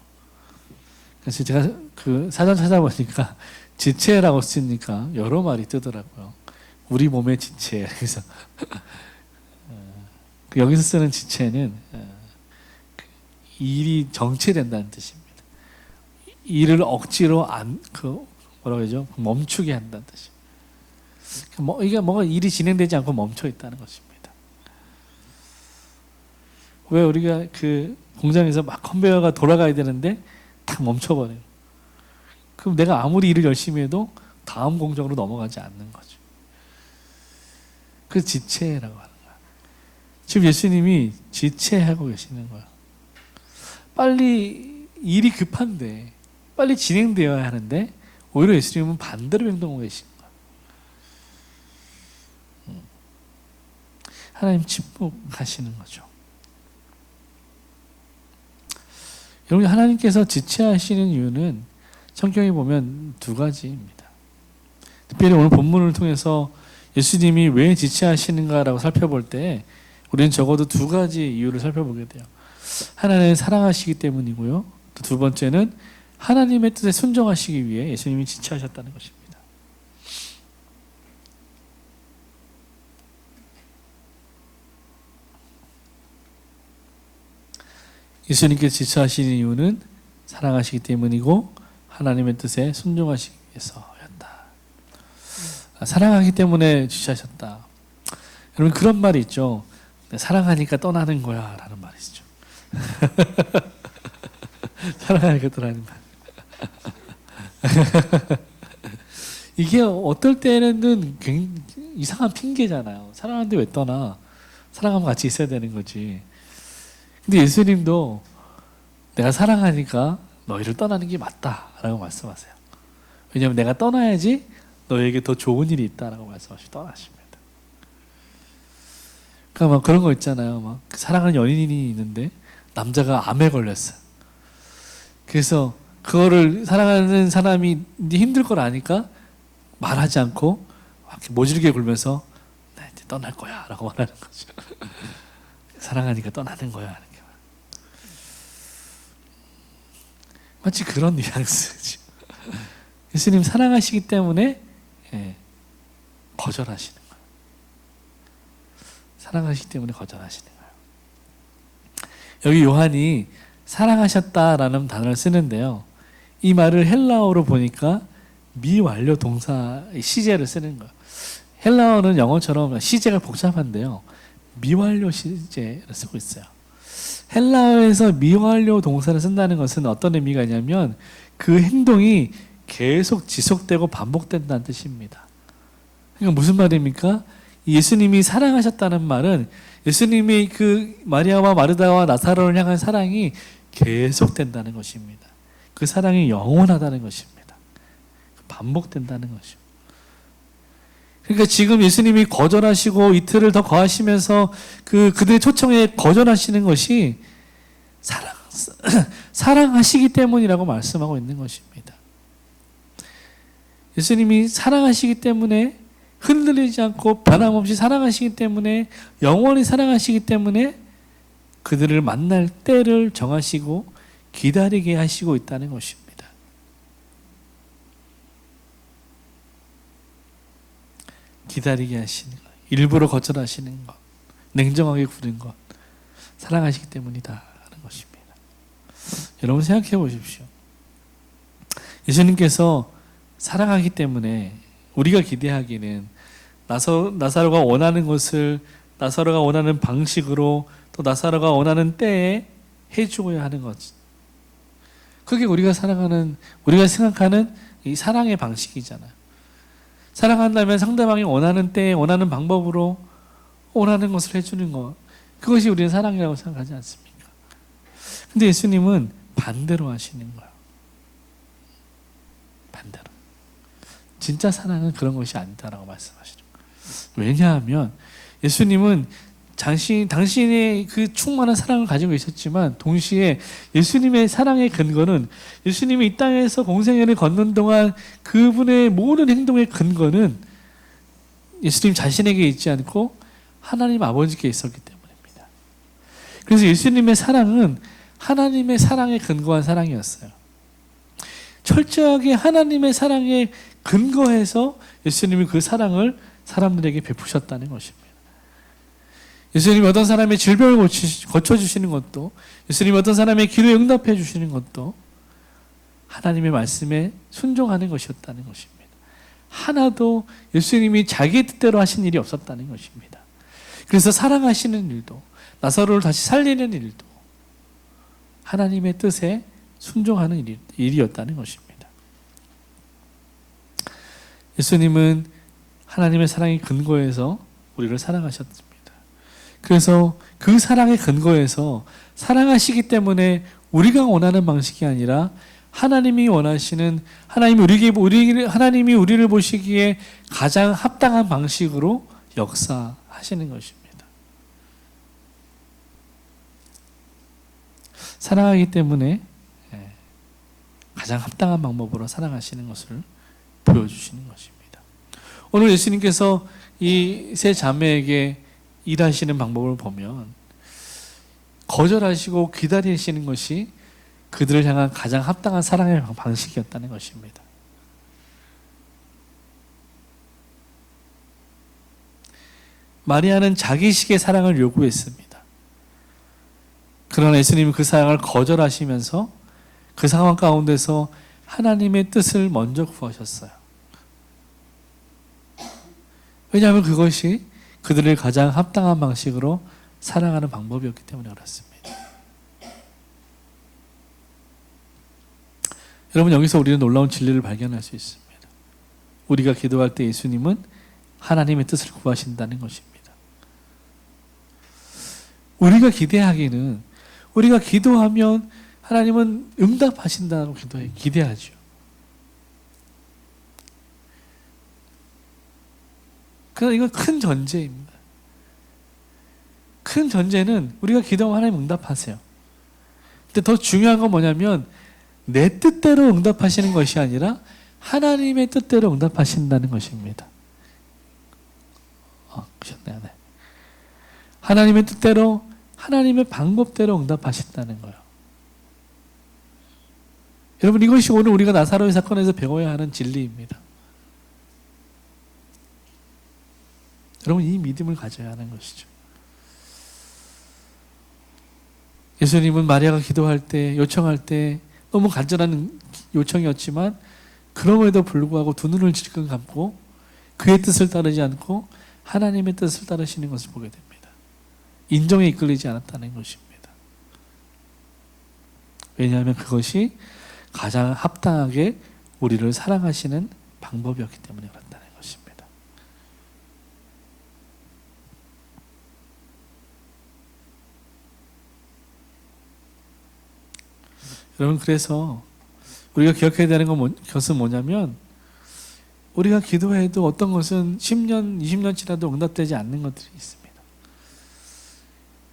A: 그래서 제가 그 사전 찾아보니까 지체라고 쓰니까 여러 말이 뜨더라고요. 우리 몸의 지체. 그래서 여기서 쓰는 지체는 일이 정체된다는 뜻입니다. 일을 억지로 뭐라고 하죠? 멈추게 한다는 뜻입니다. 이게 뭔가 일이 진행되지 않고 멈춰 있다는 것입니다. 왜 우리가 그 공장에서 막 컨베이어가 돌아가야 되는데 딱 멈춰버려요. 그럼 내가 아무리 일을 열심히 해도 다음 공정으로 넘어가지 않는 거죠. 그 지체라고 하는 거야. 지금 예수님이 지체하고 계시는 거야. 빨리 일이 급한데 빨리 진행되어야 하는데 오히려 예수님은 반대로 행동하고 계신 거야. 하나님 침묵하시는 거죠. 여러분 하나님께서 지체하시는 이유는 성경에 보면 두 가지입니다. 특별히 오늘 본문을 통해서 예수님이 왜 지체하시는가라고 살펴볼 때 우리는 적어도 두 가지 이유를 살펴보게 돼요. 하나는 사랑하시기 때문이고요. 또 두 번째는 하나님의 뜻에 순종하시기 위해 예수님이 지체하셨다는 것입니다. 예수님께서 지체하시는 이유는 사랑하시기 때문이고 하나님의 뜻에 순종하시기 위해서였다. 사랑하기 때문에 지체하셨다. 여러분 그런 말이 있죠. 사랑하니까 떠나는 거야 라는 말이 있죠. 사랑하니까 떠나는 말. 이게 어떨 때는 굉장히 이상한 핑계잖아요. 사랑하는데 왜 떠나? 사랑하면 같이 있어야 되는 거지. 근데 예수님도 내가 사랑하니까 너희를 떠나는 게 맞다라고 말씀하세요. 왜냐하면 내가 떠나야지 너에게 더 좋은 일이 있다라고 말씀하시고 떠나십니다. 그러니까 막 그런 거 있잖아요. 막 사랑하는 연인이 있는데 남자가 암에 걸렸어요. 그래서 그거를 사랑하는 사람이 힘들 걸 아니까 말하지 않고 모질게 굴면서 나 이제 떠날 거야 라고 말하는 거죠. 사랑하니까 떠나는 거야. 마치 그런 뉘앙스죠. 예수님 사랑하시기 때문에 거절하시는 거예요. 사랑하시기 때문에 거절하시는 거예요. 여기 요한이 사랑하셨다라는 단어를 쓰는데요. 이 말을 헬라어로 보니까 미완료 동사 시제를 쓰는 거예요. 헬라어는 영어처럼 시제가 복잡한데요. 미완료 시제를 쓰고 있어요. 헬라어에서 미완료 동사를 쓴다는 것은 어떤 의미가 있냐면 그 행동이 계속 지속되고 반복된다는 뜻입니다. 그러니까 무슨 말입니까? 예수님이 사랑하셨다는 말은 예수님이 그 마리아와 마르다와 나사로를 향한 사랑이 계속된다는 것입니다. 그 사랑이 영원하다는 것입니다. 반복된다는 것입니다. 그러니까 지금 예수님이 거절하시고 이틀을 더 거하시면서 그들의 초청에 거절하시는 것이 사랑하시기 때문이라고 말씀하고 있는 것입니다. 예수님이 사랑하시기 때문에 흔들리지 않고 변함없이 사랑하시기 때문에 영원히 사랑하시기 때문에 그들을 만날 때를 정하시고 기다리게 하시고 있다는 것입니다. 기다리게 하시는 것, 일부러 거절하시는 것, 냉정하게 구는 것, 사랑하시기 때문이다 하는 것입니다. 여러분 생각해 보십시오. 예수님께서 사랑하기 때문에 우리가 기대하기는 나사로가 원하는 것을 나사로가 원하는 방식으로 또 나사로가 원하는 때에 해주어야 하는 것. 그게 우리가 생각하는 이 사랑의 방식이잖아요. 사랑한다면 상대방이 원하는 때에 원하는 방법으로 원하는 것을 해주는 것. 그것이 우리는 사랑이라고 생각하지 않습니까? 근데 예수님은 반대로 하시는 거예요. 반대로. 진짜 사랑은 그런 것이 아니다라고 말씀하시는 거예요. 왜냐하면 예수님은 당신의 그 충만한 사랑을 가지고 있었지만 동시에 예수님의 사랑의 근거는 예수님이 이 땅에서 공생애를 걷는 동안 그분의 모든 행동의 근거는 예수님 자신에게 있지 않고 하나님 아버지께 있었기 때문입니다. 그래서 예수님의 사랑은 하나님의 사랑에 근거한 사랑이었어요. 철저하게 하나님의 사랑에 근거해서 예수님이 그 사랑을 사람들에게 베푸셨다는 것입니다. 예수님이 어떤 사람의 질병을 고쳐주시는 것도, 예수님이 어떤 사람의 기도에 응답해 주시는 것도 하나님의 말씀에 순종하는 것이었다는 것입니다. 하나도 예수님이 자기 뜻대로 하신 일이 없었다는 것입니다. 그래서 사랑하시는 일도, 나사로를 다시 살리는 일도 하나님의 뜻에 순종하는 일이었다는 것입니다. 예수님은 하나님의 사랑의 근거에서 우리를 사랑하셨습니다. 그래서 그 사랑의 근거에서 사랑하시기 때문에 우리가 원하는 방식이 아니라 하나님이 원하시는 하나님이 우리를 보시기에 가장 합당한 방식으로 역사하시는 것입니다. 사랑하기 때문에 가장 합당한 방법으로 사랑하시는 것을 보여주시는 것입니다. 오늘 예수님께서 이 세 자매에게 일하시는 방법을 보면 거절하시고 기다리시는 것이 그들을 향한 가장 합당한 사랑의 방식이었다는 것입니다. 마리아는 자기식의 사랑을 요구했습니다. 그러나 예수님은 그 사랑을 거절하시면서 그 상황 가운데서 하나님의 뜻을 먼저 구하셨어요. 왜냐하면 그것이 그들을 가장 합당한 방식으로 사랑하는 방법이었기 때문에 그렇습니다. 여러분, 여기서 우리는 놀라운 진리를 발견할 수 있습니다. 우리가 기도할 때 예수님은 하나님의 뜻을 구하신다는 것입니다. 우리가 기대하기는 우리가 기도하면 하나님은 응답하신다고 기대하죠. 그러나 이건 큰 전제입니다. 큰 전제는 우리가 기도하면 하나님 응답하세요. 근데 더 중요한 건 뭐냐면 내 뜻대로 응답하시는 것이 아니라 하나님의 뜻대로 응답하신다는 것입니다. 그러셨네요. 네. 하나님의 뜻대로 하나님의 방법대로 응답하신다는 거예요. 여러분, 이것이 오늘 우리가 나사로의 사건에서 배워야 하는 진리입니다. 여러분, 이 믿음을 가져야 하는 것이죠. 예수님은 마리아가 기도할 때, 요청할 때 너무 간절한 요청이었지만 그럼에도 불구하고 두 눈을 질끈 감고 그의 뜻을 따르지 않고 하나님의 뜻을 따르시는 것을 보게 됩니다. 인정에 이끌리지 않았다는 것입니다. 왜냐하면 그것이 가장 합당하게 우리를 사랑하시는 방법이었기 때문에 그렇다는 것입니다. 여러분, 그래서 우리가 기억해야 되는 것은 뭐냐면, 우리가 기도해도 어떤 것은 10년, 20년 지나도 응답되지 않는 것들이 있습니다.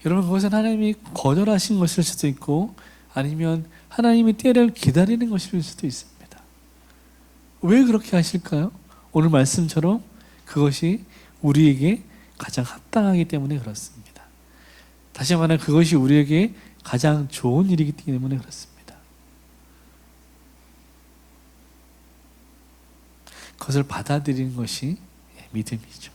A: 여러분, 그것은 하나님이 거절하신 것일 수도 있고, 아니면 하나님이 때를 기다리는 것일 수도 있습니다. 왜 그렇게 하실까요? 오늘 말씀처럼 그것이 우리에게 가장 합당하기 때문에 그렇습니다. 다시 말하면 그것이 우리에게 가장 좋은 일이기 때문에 그렇습니다. 그것을 받아들이는 것이 믿음이죠.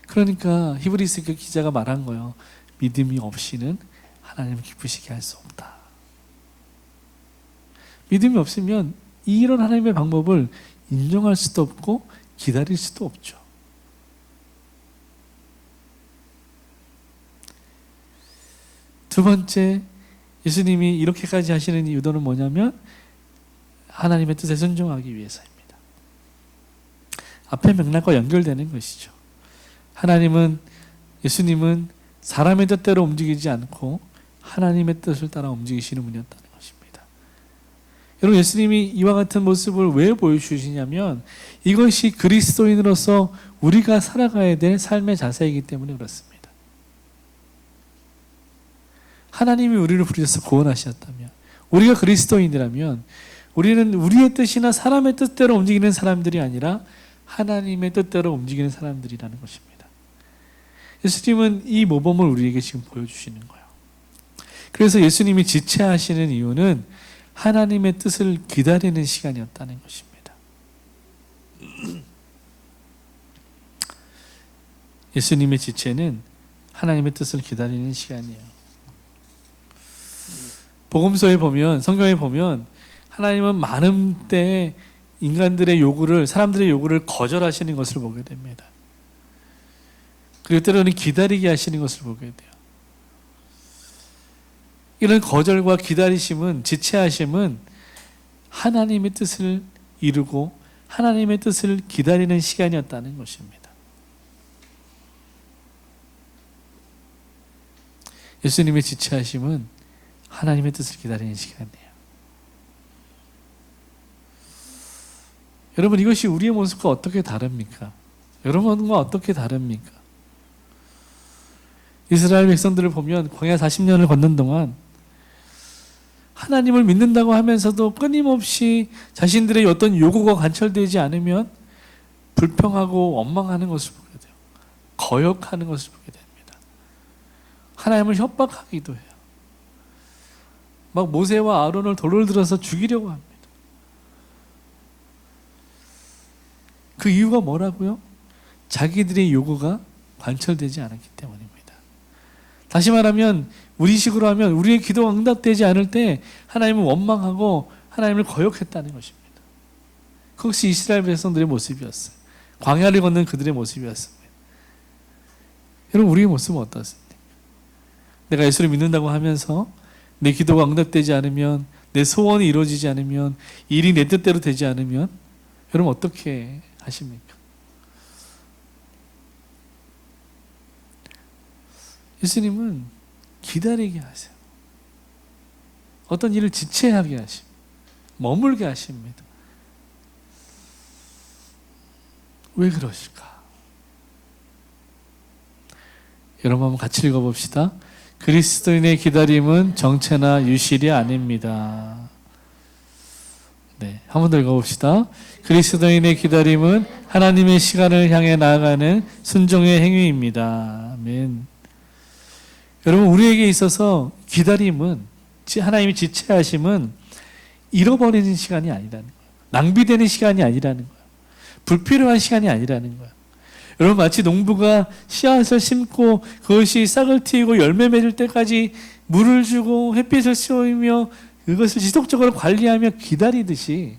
A: 그러니까 히브리서 기자가 말한 거예요. 믿음이 없이는 하나님을 기쁘시게 할 수 없다. 믿음이 없으면 이런 하나님의 방법을 인정할 수도 없고 기다릴 수도 없죠. 두 번째, 예수님이 이렇게까지 하시는 이유는 뭐냐면 하나님의 뜻에 순종하기 위해서입니다. 앞의 맥락과 연결되는 것이죠. 예수님은 사람의 뜻대로 움직이지 않고 하나님의 뜻을 따라 움직이시는 분이었다는 것입니다. 여러분, 예수님이 이와 같은 모습을 왜 보여주시냐면 이것이 그리스도인으로서 우리가 살아가야 될 삶의 자세이기 때문에 그렇습니다. 하나님이 우리를 부르셔서 구원하셨다면, 우리가 그리스도인이라면 우리는 우리의 뜻이나 사람의 뜻대로 움직이는 사람들이 아니라 하나님의 뜻대로 움직이는 사람들이라는 것입니다. 예수님은 이 모범을 우리에게 지금 보여주시는 거예요. 그래서 예수님이 지체하시는 이유는 하나님의 뜻을 기다리는 시간이었다는 것입니다. 예수님의 지체는 하나님의 뜻을 기다리는 시간이에요. 복음서에 보면, 성경에 보면 하나님은 많은 때에 사람들의 요구를 거절하시는 것을 보게 됩니다. 그리고 때로는 기다리게 하시는 것을 보게 돼요. 이런 거절과 기다리심은, 지체하심은 하나님의 뜻을 이루고 하나님의 뜻을 기다리는 시간이었다는 것입니다. 예수님의 지체하심은 하나님의 뜻을 기다리는 시간이에요. 여러분, 이것이 우리의 모습과 어떻게 다릅니까? 여러분과 어떻게 다릅니까? 이스라엘 백성들을 보면 광야 40년을 걷는 동안 하나님을 믿는다고 하면서도 끊임없이 자신들의 어떤 요구가 관철되지 않으면 불평하고 원망하는 것을 보게 돼요. 거역하는 것을 보게 됩니다. 하나님을 협박하기도 해요. 막 모세와 아론을 돌을 들어서 죽이려고 합니다. 그 이유가 뭐라고요? 자기들의 요구가 관철되지 않았기 때문입니다. 다시 말하면 우리식으로 하면 우리의 기도가 응답되지 않을 때 하나님을 원망하고 하나님을 거역했다는 것입니다. 그것이 이스라엘 백성들의 모습이었어요. 광야를 걷는 그들의 모습이었습니다. 여러분, 우리의 모습은 어떻습니까? 내가 예수를 믿는다고 하면서 내 기도가 응답되지 않으면, 내 소원이 이루어지지 않으면, 일이 내 뜻대로 되지 않으면 여러분 어떻게 하십니까? 예수님은 기다리게 하세요. 어떤 일을 지체하게 하십니다. 머물게 하십니다. 왜 그러실까? 여러분 한번 같이 읽어봅시다. 그리스도인의 기다림은 정체나 유실이 아닙니다. 네, 한 번 더 읽어봅시다. 그리스도인의 기다림은 하나님의 시간을 향해 나아가는 순종의 행위입니다. 아멘. 여러분, 우리에게 있어서 기다림은, 하나님이 지체하심은 잃어버리는 시간이 아니라는 거예요. 낭비되는 시간이 아니라는 거예요. 불필요한 시간이 아니라는 거예요. 여러분, 마치 농부가 씨앗을 심고 그것이 싹을 틔우고 열매 맺을 때까지 물을 주고 햇빛을 쏘이며 그것을 지속적으로 관리하며 기다리듯이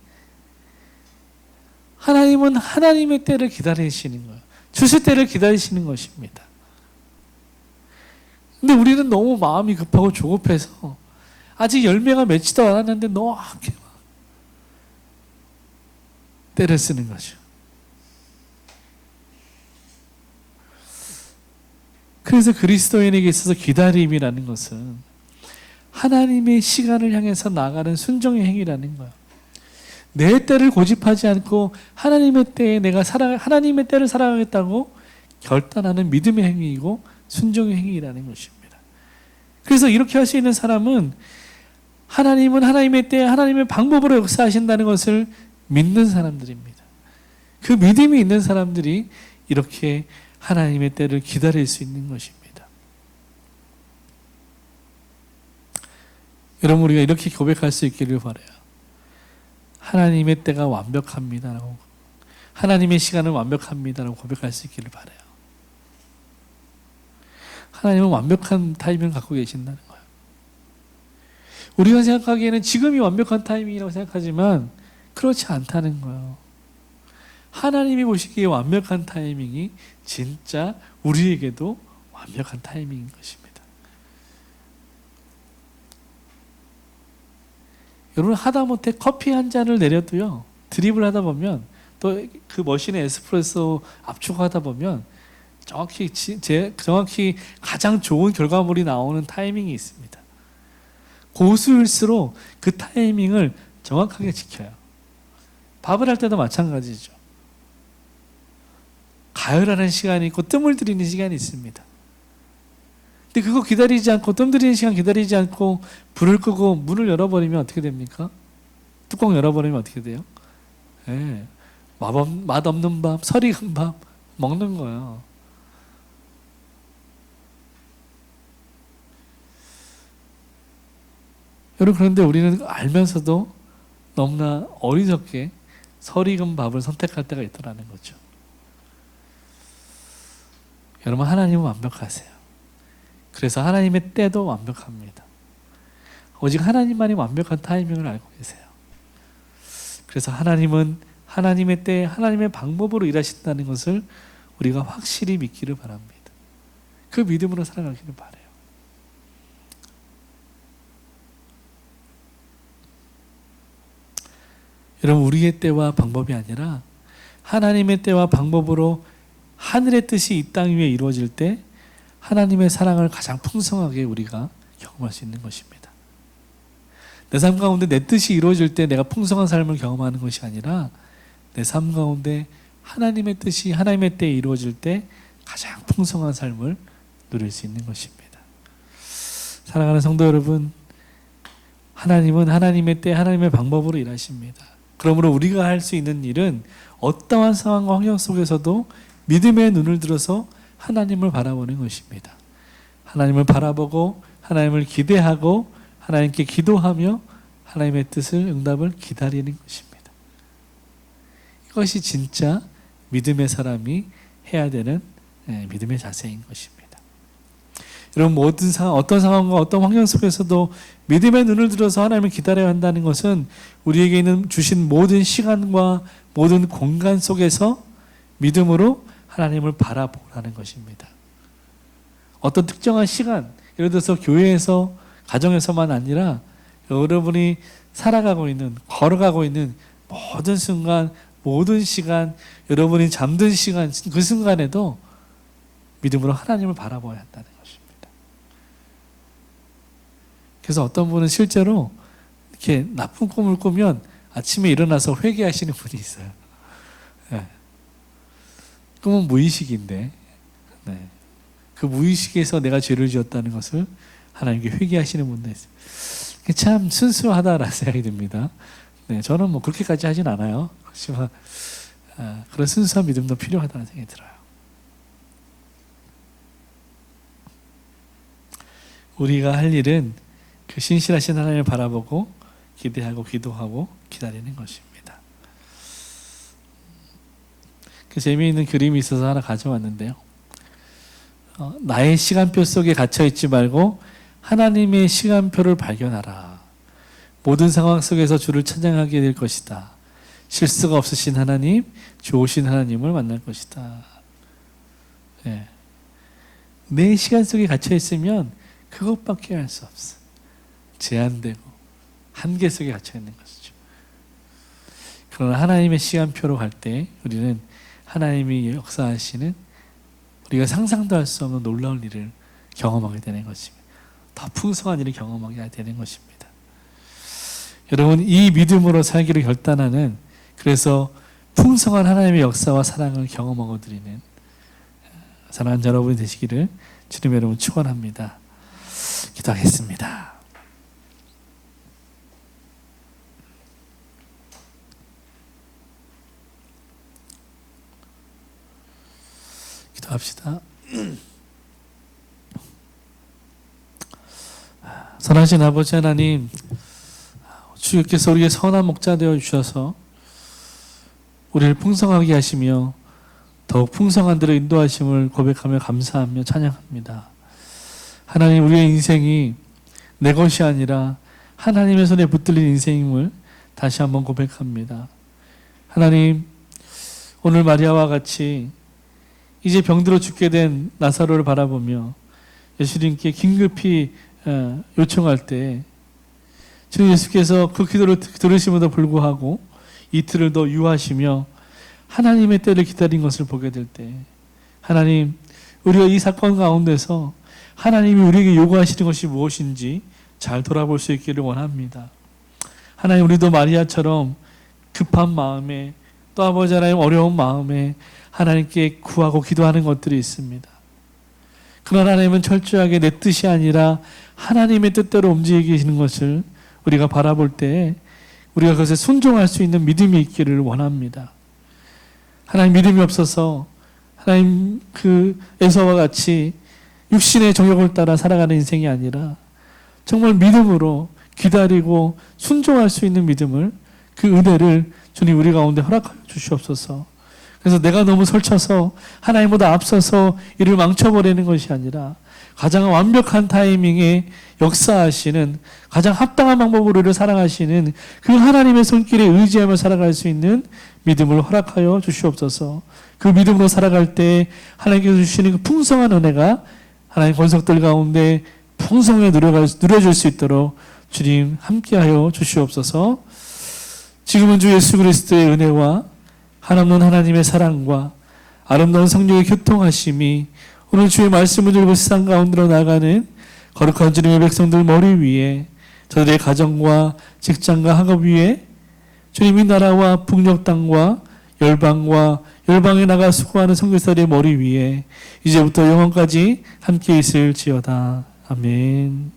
A: 하나님은 하나님의 때를 기다리시는 거예요. 주실 때를 기다리시는 것입니다. 근데 우리는 너무 마음이 급하고 조급해서 아직 열매가 맺지도 않았는데 노랗게 막 때를 쓰는 거죠. 그래서 그리스도인에게 있어서 기다림이라는 것은 하나님의 시간을 향해서 나가는 순종의 행위라는 거예요. 내 때를 고집하지 않고 하나님의 때에 하나님의 때를 살아가겠다고 결단하는 믿음의 행위이고 순종의 행위라는 것입니다. 그래서 이렇게 할 수 있는 사람은 하나님은 하나님의 때에 하나님의 방법으로 역사하신다는 것을 믿는 사람들입니다. 그 믿음이 있는 사람들이 이렇게 하나님의 때를 기다릴 수 있는 것입니다. 여러분, 우리가 이렇게 고백할 수 있기를 바라요. 하나님의 때가 완벽합니다라고, 하나님의 시간은 완벽합니다라고 고백할 수 있기를 바라요. 하나님은 완벽한 타이밍을 갖고 계신다는 거예요. 우리가 생각하기에는 지금이 완벽한 타이밍이라고 생각하지만 그렇지 않다는 거예요. 하나님이 보시기에 완벽한 타이밍이 진짜 우리에게도 완벽한 타이밍인 것입니다. 여러분, 하다못해 커피 한 잔을 내려도요, 드립을 하다 보면, 또 그 머신에 에스프레소 압축하다 보면 정확히 가장 좋은 결과물이 나오는 타이밍이 있습니다. 고수일수록 그 타이밍을 정확하게 지켜요. 밥을 할 때도 마찬가지죠. 가열하는 시간이 있고 뜸을 들이는 시간이 있습니다. 근데 그거 기다리지 않고, 뜸 들이는 시간 기다리지 않고 불을 끄고 문을 열어버리면 어떻게 됩니까? 뚜껑 열어버리면 어떻게 돼요? 네. 맛없는 밥, 설익은 밥 먹는 거예요. 여러분, 그런데 우리는 알면서도 너무나 어리석게 설익은 밥을 선택할 때가 있더라는 거죠. 여러분, 하나님은 완벽하세요. 그래서 하나님의 때도 완벽합니다. 오직 하나님만이 완벽한 타이밍을 알고 계세요. 그래서 하나님은 하나님의 때, 하나님의 방법으로 일하신다는 것을 우리가 확실히 믿기를 바랍니다. 그 믿음으로 살아가기를 바라요. 여러분, 우리의 때와 방법이 아니라 하나님의 때와 방법으로 하늘의 뜻이 이 땅 위에 이루어질 때 하나님의 사랑을 가장 풍성하게 우리가 경험할 수 있는 것입니다. 내 삶 가운데 내 뜻이 이루어질 때 내가 풍성한 삶을 경험하는 것이 아니라 내 삶 가운데 하나님의 뜻이 하나님의 때에 이루어질 때 가장 풍성한 삶을 누릴 수 있는 것입니다. 사랑하는 성도 여러분, 하나님은 하나님의 때 하나님의 방법으로 일하십니다. 그러므로 우리가 할 수 있는 일은 어떠한 상황과 환경 속에서도 믿음의 눈을 들어서 하나님을 바라보는 것입니다. 하나님을 바라보고 하나님을 기대하고 하나님께 기도하며 하나님의 뜻을, 응답을 기다리는 것입니다. 이것이 진짜 믿음의 사람이 해야 되는 믿음의 자세인 것입니다. 여러분, 어떤 상황과 어떤 환경 속에서도 믿음의 눈을 들어서 하나님을 기다려야 한다는 것은 우리에게 있는 주신 모든 시간과 모든 공간 속에서 믿음으로 하나님을 바라보라는 것입니다. 어떤 특정한 시간, 예를 들어서 교회에서, 가정에서만 아니라 여러분이 살아가고 있는, 걸어가고 있는 모든 순간, 모든 시간, 여러분이 잠든 시간, 그 순간에도 믿음으로 하나님을 바라봐야 한다는 것입니다. 그래서 어떤 분은 실제로 이렇게 나쁜 꿈을 꾸면 아침에 일어나서 회개하시는 분이 있어요. 네. 꿈은 무의식인데, 네. 그 무의식에서 내가 죄를 지었다는 것을 하나님께 회개하시는 분도 있어요. 참 순수하다라는 생각이 듭니다. 네, 저는 뭐 그렇게까지 하진 않아요. 그렇지만 그런 순수한 믿음도 필요하다는 생각이 들어요. 우리가 할 일은 그 신실하신 하나님을 바라보고 기대하고 기도하고 기다리는 것입니다. 그 재미있는 그림이 있어서 하나 가져왔는데요. 나의 시간표 속에 갇혀있지 말고 하나님의 시간표를 발견하라. 모든 상황 속에서 주를 찬양하게 될 것이다. 실수가 없으신 하나님, 좋으신 하나님을 만날 것이다. 네. 내 시간 속에 갇혀있으면 그것밖에 할 수 없어. 제한되고 한계 속에 갇혀 있는 것이죠. 그러나 하나님의 시간표로 갈 때 우리는 하나님이 역사하시는 우리가 상상도 할 수 없는 놀라운 일을 경험하게 되는 것입니다. 더 풍성한 일을 경험하게 되는 것입니다. 여러분, 이 믿음으로 살기를 결단하는, 그래서 풍성한 하나님의 역사와 사랑을 경험하고 드리는 사랑하는 여러분이 되시기를 주님 여러분 축원합니다. 기도하겠습니다. 기도합시다. 선하신 아버지 하나님, 주께서 우리의 선한 목자 되어 주셔서 우리를 풍성하게 하시며 더욱 풍성한 대로 인도하심을 고백하며 감사하며 찬양합니다. 하나님, 우리의 인생이 내 것이 아니라 하나님의 손에 붙들린 인생임을 다시 한번 고백합니다. 하나님, 오늘 마리아와 같이 이제 병들어 죽게 된 나사로를 바라보며 예수님께 긴급히 요청할 때 주 예수께서 그 기도를 들으심에도 불구하고 이틀을 더 유하시며 하나님의 때를 기다린 것을 보게 될 때, 하나님, 우리가 이 사건 가운데서 하나님이 우리에게 요구하시는 것이 무엇인지 잘 돌아볼 수 있기를 원합니다. 하나님, 우리도 마리아처럼 급한 마음에, 또 아버지 하나님 어려운 마음에 하나님께 구하고 기도하는 것들이 있습니다. 그러나 하나님은 철저하게 내 뜻이 아니라 하나님의 뜻대로 움직이시는 것을 우리가 바라볼 때 우리가 그것에 순종할 수 있는 믿음이 있기를 원합니다. 하나님, 믿음이 없어서 하나님 그 에서와 같이 육신의 정욕을 따라 살아가는 인생이 아니라 정말 믿음으로 기다리고 순종할 수 있는 믿음을, 그 은혜를 주님 우리 가운데 허락하여 주시옵소서. 그래서 내가 너무 설쳐서 하나님보다 앞서서 일을 망쳐버리는 것이 아니라 가장 완벽한 타이밍에 역사하시는, 가장 합당한 방법으로 우리를 사랑하시는 그 하나님의 손길에 의지하며 살아갈 수 있는 믿음을 허락하여 주시옵소서. 그 믿음으로 살아갈 때 하나님께서 주시는 그 풍성한 은혜가 하나님 권속들 가운데 풍성하게 누려질 수 있도록 주님 함께하여 주시옵소서. 지금은 주 예수 그리스도의 은혜와 한없는 하나님의 사랑과 아름다운 성령의 교통하심이 오늘 주의 말씀을 들고 세상 가운데로 나가는 거룩한 주님의 백성들 머리 위에, 저들의 가정과 직장과 학업 위에, 주님의 나라와 북녘 땅과 열방에 나가 수고하는 선교사들의 머리 위에 이제부터 영원까지 함께 있을지어다. 아멘.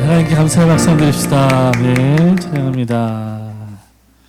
A: 하나님께 감사의 박수 한번 드립시다. 네, 찬양합니다.